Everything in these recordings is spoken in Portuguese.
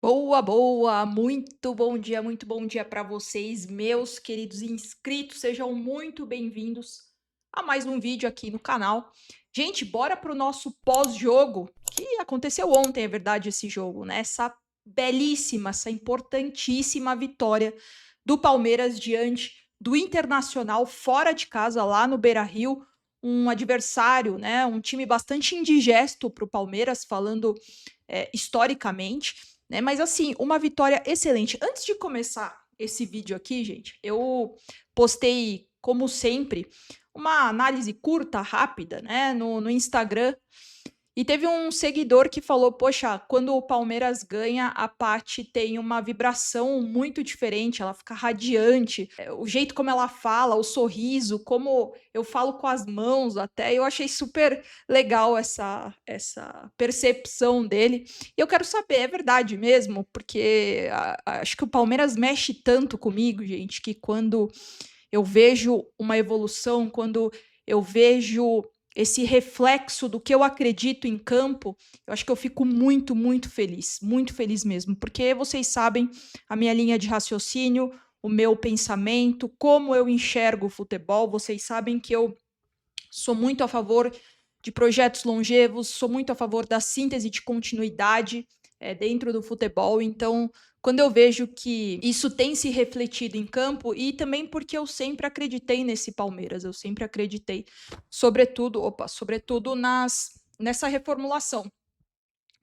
Boa, boa! Muito bom dia para vocês, meus queridos inscritos. Sejam muito bem-vindos a mais um vídeo aqui no canal. Gente, bora pro nosso pós-jogo, que aconteceu ontem, é verdade, esse jogo, né? Essa belíssima, essa importantíssima vitória do Palmeiras diante do Internacional fora de casa, lá no Beira-Rio. Um adversário, né? Um time bastante indigesto para o Palmeiras, falando historicamente, né? Mas assim, uma vitória excelente. Antes de começar esse vídeo aqui, gente, eu postei, como sempre, uma análise curta, rápida, né, no Instagram. E teve um seguidor que falou: Poxa, quando o Palmeiras ganha, a Paty tem uma vibração muito diferente, ela fica radiante. O jeito como ela fala, o sorriso, como eu falo com as mãos, até eu achei super legal essa percepção dele. E eu quero saber, é verdade mesmo? Porque acho que o Palmeiras mexe tanto comigo, gente, que quando eu vejo uma evolução, quando eu vejo esse reflexo do que eu acredito em campo, eu acho que eu fico muito feliz mesmo, porque vocês sabem a minha linha de raciocínio, o meu pensamento, como eu enxergo o futebol, vocês sabem que eu sou muito a favor de projetos longevos, sou muito a favor da síntese de continuidade dentro do futebol. Então, quando eu vejo que isso tem se refletido em campo, e também porque eu sempre acreditei nesse Palmeiras, eu sempre acreditei, sobretudo nessa reformulação.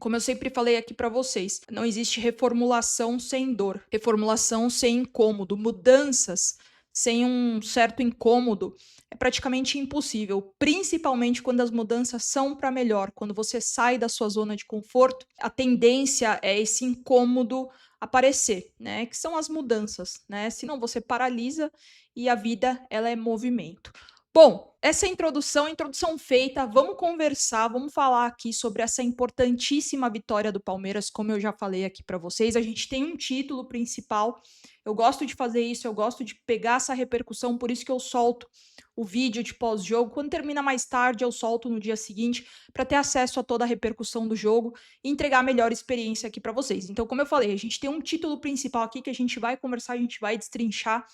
Como eu sempre falei aqui para vocês, não existe reformulação sem dor, reformulação sem incômodo, mudanças sem um certo incômodo é praticamente impossível, principalmente quando as mudanças são para melhor, quando você sai da sua zona de conforto, a tendência é esse incômodo aparecer, né? Que são as mudanças, né? Senão você paralisa e a vida ela é movimento. Bom, essa introdução feita, vamos conversar, vamos falar aqui sobre essa importantíssima vitória do Palmeiras, como eu já falei aqui para vocês. A gente tem um título principal. Eu gosto de fazer isso, eu gosto de pegar essa repercussão, por isso que eu solto o vídeo de pós-jogo. Quando termina mais tarde, eu solto no dia seguinte para ter acesso a toda a repercussão do jogo e entregar a melhor experiência aqui para vocês. Então, como eu falei, a gente tem um título principal aqui que a gente vai conversar, a gente vai destrinchar.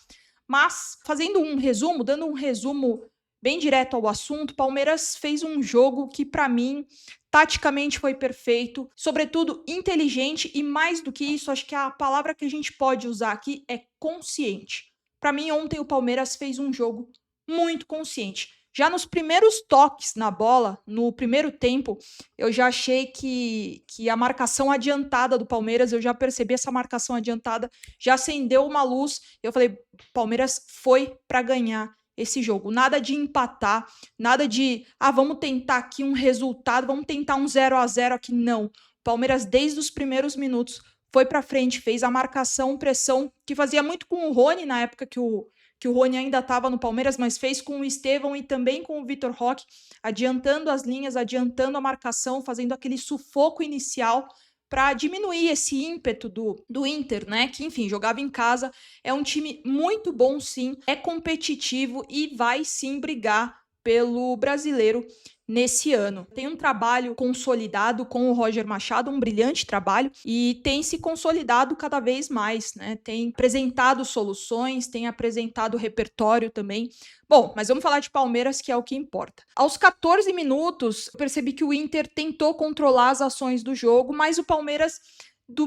Mas, fazendo um resumo, dando um resumo bem direto ao assunto, Palmeiras fez um jogo que, para mim, taticamente foi perfeito, sobretudo inteligente e, mais do que isso, acho que a palavra que a gente pode usar aqui é consciente. Para mim, ontem o Palmeiras fez um jogo muito consciente. Já nos primeiros toques na bola, no primeiro tempo, eu já achei que a marcação adiantada do Palmeiras, eu já percebi essa marcação adiantada, já acendeu uma luz. Eu falei, Palmeiras foi para ganhar esse jogo. Nada de empatar, nada de, vamos tentar aqui um resultado, vamos tentar um 0-0 aqui. Não. Palmeiras, desde os primeiros minutos, foi para frente, fez a marcação, pressão, que fazia muito com o Rony, na época que o Rony ainda estava no Palmeiras, mas fez com o Estevão e também com o Vitor Roque, adiantando as linhas, adiantando a marcação, fazendo aquele sufoco inicial para diminuir esse ímpeto do Inter, né? Que, enfim, jogava em casa. É um time muito bom, sim, é competitivo e vai sim brigar pelo brasileiro nesse ano. Tem um trabalho consolidado com o Roger Machado, um brilhante trabalho, e tem se consolidado cada vez mais, né? Tem apresentado soluções, tem apresentado repertório também. Bom, mas vamos falar de Palmeiras, que é o que importa. Aos 14 minutos, eu percebi que o Inter tentou controlar as ações do jogo, mas o Palmeiras,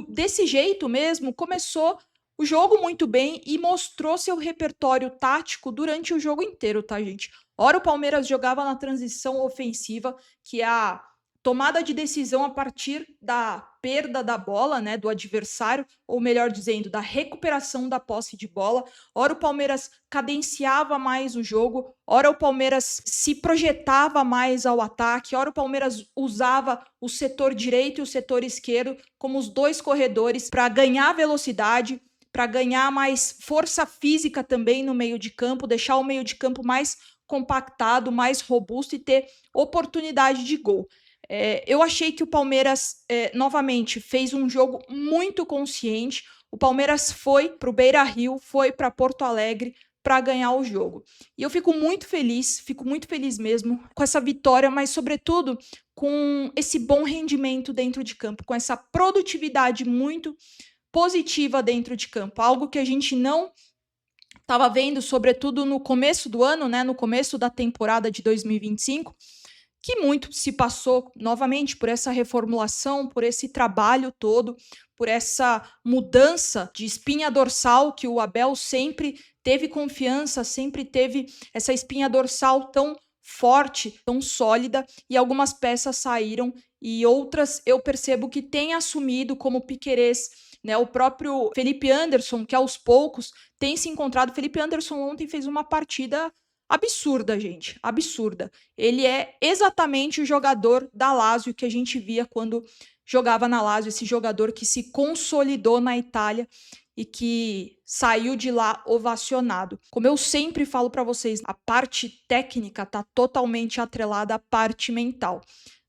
desse jeito mesmo, começou o jogo muito bem e mostrou seu repertório tático durante o jogo inteiro, tá, gente? Ora, o Palmeiras jogava na transição ofensiva, que é a tomada de decisão a partir da perda da bola, né, do adversário, ou melhor dizendo, da recuperação da posse de bola. Ora, o Palmeiras cadenciava mais o jogo, ora o Palmeiras se projetava mais ao ataque, ora o Palmeiras usava o setor direito e o setor esquerdo como os dois corredores para ganhar velocidade, para ganhar mais força física também no meio de campo, deixar o meio de campo mais compactado, mais robusto e ter oportunidade de gol. Eu achei que o Palmeiras, novamente, fez um jogo muito consciente. O Palmeiras foi para o Beira-Rio, foi para Porto Alegre para ganhar o jogo. E eu fico muito feliz mesmo com essa vitória, mas sobretudo com esse bom rendimento dentro de campo, com essa produtividade muito positiva dentro de campo, algo que a gente não estava vendo, sobretudo no começo do ano, né, no começo da temporada de 2025, que muito se passou novamente por essa reformulação, por esse trabalho todo, por essa mudança de espinha dorsal que o Abel sempre teve confiança, sempre teve essa espinha dorsal tão forte, tão sólida, e algumas peças saíram e outras eu percebo que têm assumido, como Piquerez, né, o próprio Felipe Anderson, que aos poucos tem se encontrado. Felipe Anderson ontem fez uma partida absurda, gente, absurda. Ele é exatamente o jogador da Lazio que a gente via quando jogava na Lazio, esse jogador que se consolidou na Itália e que saiu de lá ovacionado. Como eu sempre falo para vocês, a parte técnica está totalmente atrelada à parte mental.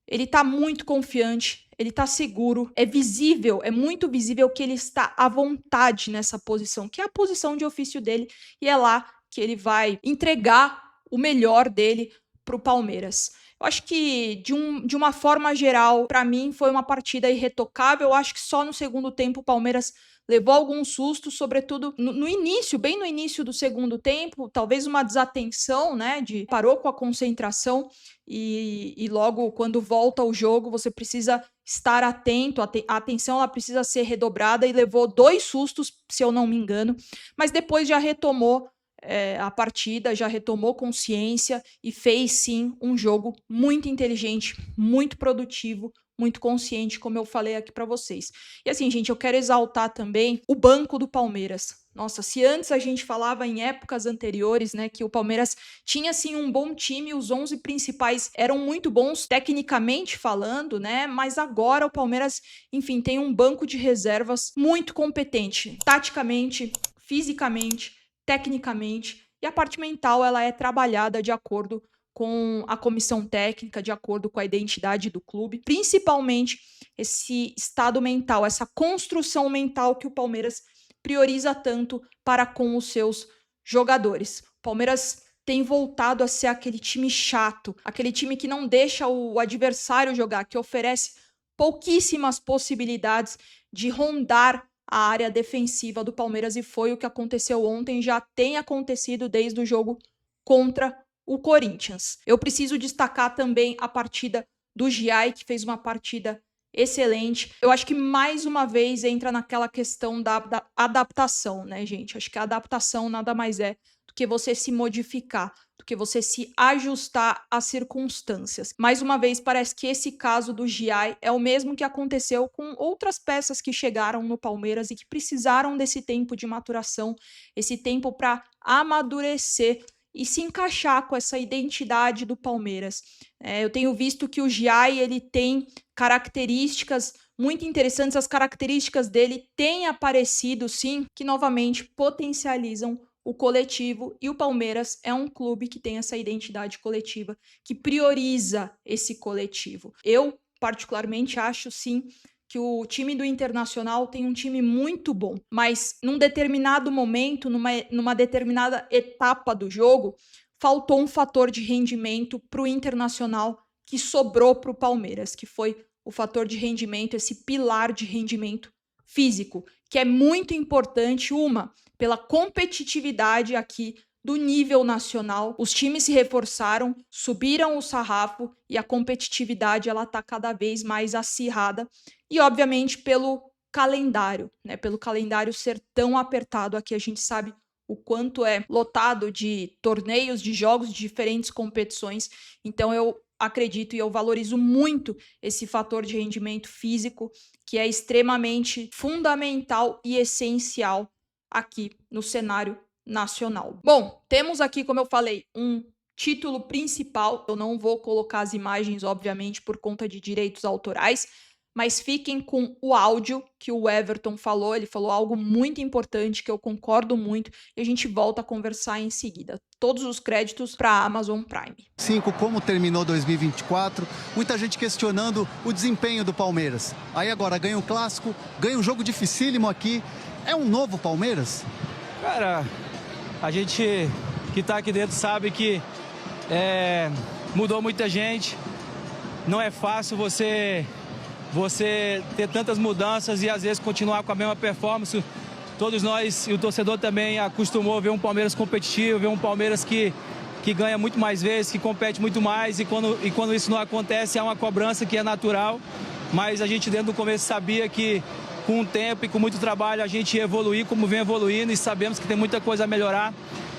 Ele está muito confiante, ele está seguro, é visível, é muito visível que ele está à vontade nessa posição, que é a posição de ofício dele, e é lá que ele vai entregar o melhor dele para o Palmeiras. Eu acho que, de uma forma geral, para mim, foi uma partida irretocável. Eu acho que só no segundo tempo o Palmeiras levou alguns sustos, sobretudo no início, bem no início do segundo tempo, talvez uma desatenção, né? Parou com a concentração e logo quando volta ao jogo você precisa estar atento, a atenção ela precisa ser redobrada, e levou 2 sustos, se eu não me engano, mas depois já retomou a partida, já retomou consciência e fez sim um jogo muito inteligente, muito produtivo, muito consciente, como eu falei aqui para vocês. E assim, gente, eu quero exaltar também o banco do Palmeiras. Nossa, se antes a gente falava em épocas anteriores, né, que o Palmeiras tinha sim um bom time, os 11 principais eram muito bons tecnicamente falando, né, mas agora o Palmeiras, enfim, tem um banco de reservas muito competente, taticamente, fisicamente, tecnicamente, e a parte mental ela é trabalhada de acordo com a comissão técnica, de acordo com a identidade do clube, principalmente esse estado mental, essa construção mental que o Palmeiras prioriza tanto para com os seus jogadores. O Palmeiras tem voltado a ser aquele time chato, aquele time que não deixa o adversário jogar, que oferece pouquíssimas possibilidades de rondar a área defensiva do Palmeiras, e foi o que aconteceu ontem, já tem acontecido desde o jogo contra o Corinthians. Eu preciso destacar também a partida do Giai, que fez uma partida excelente. Eu acho que mais uma vez entra naquela questão da adaptação, né, gente? Acho que a adaptação nada mais é do que você se modificar, do que você se ajustar às circunstâncias. Mais uma vez, parece que esse caso do Giai é o mesmo que aconteceu com outras peças que chegaram no Palmeiras e que precisaram desse tempo de maturação, esse tempo para amadurecer e se encaixar com essa identidade do Palmeiras. Eu tenho visto que o Giai ele tem características muito interessantes, as características dele têm aparecido, sim, que novamente potencializam o coletivo, e o Palmeiras é um clube que tem essa identidade coletiva, que prioriza esse coletivo. Eu, particularmente, acho, sim, que o time do Internacional tem um time muito bom, mas num determinado momento, numa determinada etapa do jogo, faltou um fator de rendimento para o Internacional que sobrou para o Palmeiras, que foi o fator de rendimento, esse pilar de rendimento físico, que é muito importante, pela competitividade aqui do nível nacional. Os times se reforçaram, subiram o sarrafo e a competitividade ela está cada vez mais acirrada. E, obviamente, pelo calendário, né? Pelo calendário ser tão apertado. Aqui a gente sabe o quanto é lotado de torneios, de jogos, de diferentes competições. Então, eu acredito e eu valorizo muito esse fator de rendimento físico, que é extremamente fundamental e essencial aqui no cenário nacional. Bom, temos aqui, como eu falei, um título principal. Eu não vou colocar as imagens, obviamente, por conta de direitos autorais, mas fiquem com o áudio que o Everton falou. Ele falou algo muito importante que eu concordo muito e a gente volta a conversar em seguida. Todos os créditos para a Amazon Prime. Como terminou 2024, muita gente questionando o desempenho do Palmeiras. Aí agora ganha um clássico, ganha um jogo dificílimo aqui. É um novo Palmeiras? Cara, A gente que está aqui dentro sabe que mudou muita gente. Não é fácil você ter tantas mudanças e às vezes continuar com a mesma performance. Todos nós e o torcedor também acostumou a ver um Palmeiras competitivo, ver um Palmeiras que ganha muito mais vezes, que compete muito mais, e quando isso não acontece, é uma cobrança que é natural, mas a gente dentro do começo sabia que com o tempo e com muito trabalho a gente ia evoluir como vem evoluindo, e sabemos que tem muita coisa a melhorar,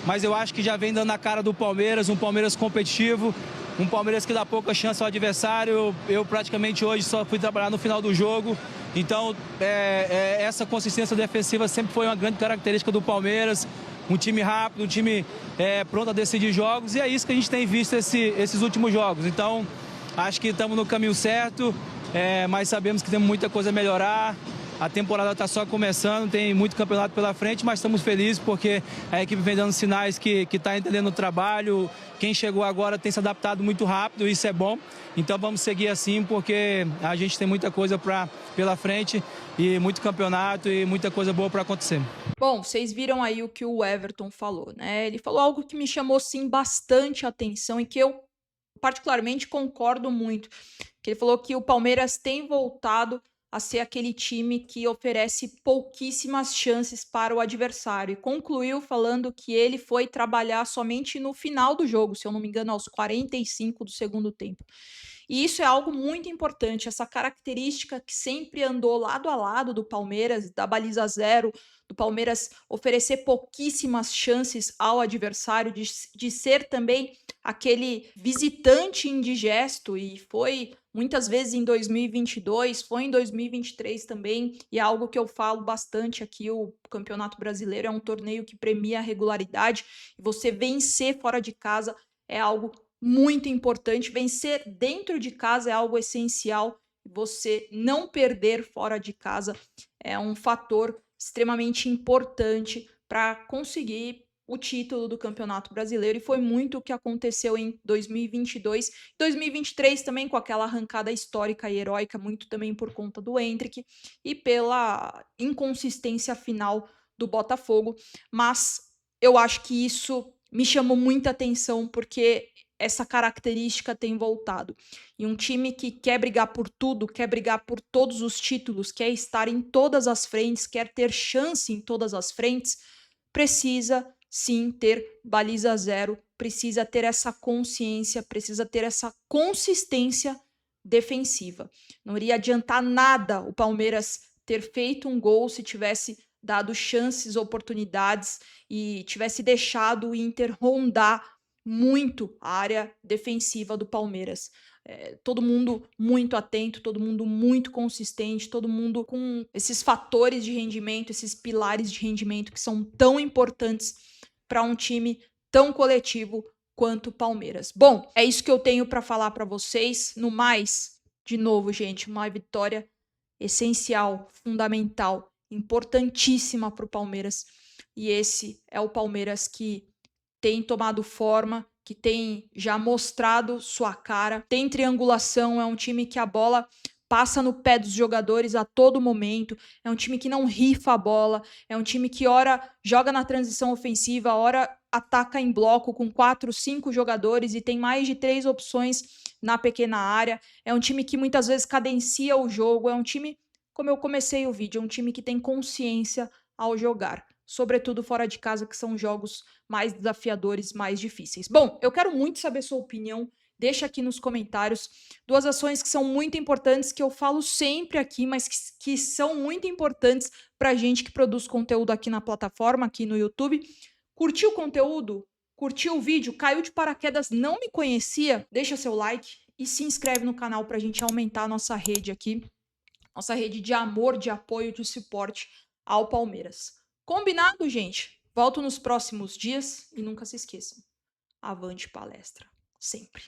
mas eu acho que já vem dando na cara do Palmeiras, um Palmeiras competitivo, um Palmeiras que dá pouca chance ao adversário. Eu praticamente hoje só fui trabalhar no final do jogo, então essa consistência defensiva sempre foi uma grande característica do Palmeiras. Um time rápido, um time pronto a decidir jogos, e é isso que a gente tem visto esses últimos jogos. Então, acho que estamos no caminho certo, mas sabemos que temos muita coisa a melhorar. A temporada está só começando, tem muito campeonato pela frente, mas estamos felizes porque a equipe vem dando sinais que está entendendo o trabalho. Quem chegou agora tem se adaptado muito rápido, isso é bom. Então vamos seguir assim, porque a gente tem muita coisa pela frente, e muito campeonato e muita coisa boa para acontecer. Bom, vocês viram aí o que o Everton falou, né? Ele falou algo que me chamou, sim, bastante atenção e que eu particularmente concordo muito. Que ele falou que o Palmeiras tem voltado a ser aquele time que oferece pouquíssimas chances para o adversário. E concluiu falando que ele foi trabalhar somente no final do jogo, se eu não me engano, aos 45 do segundo tempo. E isso é algo muito importante, essa característica que sempre andou lado a lado do Palmeiras, da baliza zero, do Palmeiras oferecer pouquíssimas chances ao adversário, de ser também aquele visitante indigesto, e foi muitas vezes em 2022, foi em 2023 também, e é algo que eu falo bastante aqui. O Campeonato Brasileiro é um torneio que premia a regularidade, e você vencer fora de casa é algo muito importante. Vencer dentro de casa é algo essencial. Você não perder fora de casa é um fator extremamente importante para conseguir o título do Campeonato Brasileiro, e foi muito o que aconteceu em 2022, 2023 também, com aquela arrancada histórica e heróica, muito também por conta do Endrick e pela inconsistência final do Botafogo. Mas eu acho que isso me chamou muita atenção, porque essa característica tem voltado. E um time que quer brigar por tudo, quer brigar por todos os títulos, quer estar em todas as frentes, quer ter chance em todas as frentes, precisa sim ter baliza zero, precisa ter essa consciência, precisa ter essa consistência defensiva. Não iria adiantar nada o Palmeiras ter feito um gol se tivesse dado chances, oportunidades, e tivesse deixado o Inter rondar muito a área defensiva do Palmeiras. Todo mundo muito atento, todo mundo muito consistente, todo mundo com esses fatores de rendimento, esses pilares de rendimento que são tão importantes para um time tão coletivo quanto o Palmeiras. Bom, é isso que eu tenho para falar para vocês. No mais, de novo, gente, uma vitória essencial, fundamental, importantíssima para o Palmeiras. E esse é o Palmeiras que tem tomado forma, que tem já mostrado sua cara, tem triangulação, é um time que a bola passa no pé dos jogadores a todo momento, é um time que não rifa a bola, é um time que ora joga na transição ofensiva, ora ataca em bloco com 4, 5 jogadores e tem mais de 3 opções na pequena área, é um time que muitas vezes cadencia o jogo, é um time, como eu comecei o vídeo, é um time que tem consciência ao jogar, sobretudo fora de casa, que são jogos mais desafiadores, mais difíceis. Bom, eu quero muito saber sua opinião, deixa aqui nos comentários. Duas ações que são muito importantes, que eu falo sempre aqui, mas que são muito importantes pra gente que produz conteúdo aqui na plataforma, aqui no YouTube. Curtiu o conteúdo? Curtiu o vídeo? Caiu de paraquedas, não me conhecia? Deixa seu like e se inscreve no canal pra gente aumentar a nossa rede aqui, nossa rede de amor, de apoio, de suporte ao Palmeiras. Combinado, gente? Volto nos próximos dias e nunca se esqueçam. Avante palestra, sempre.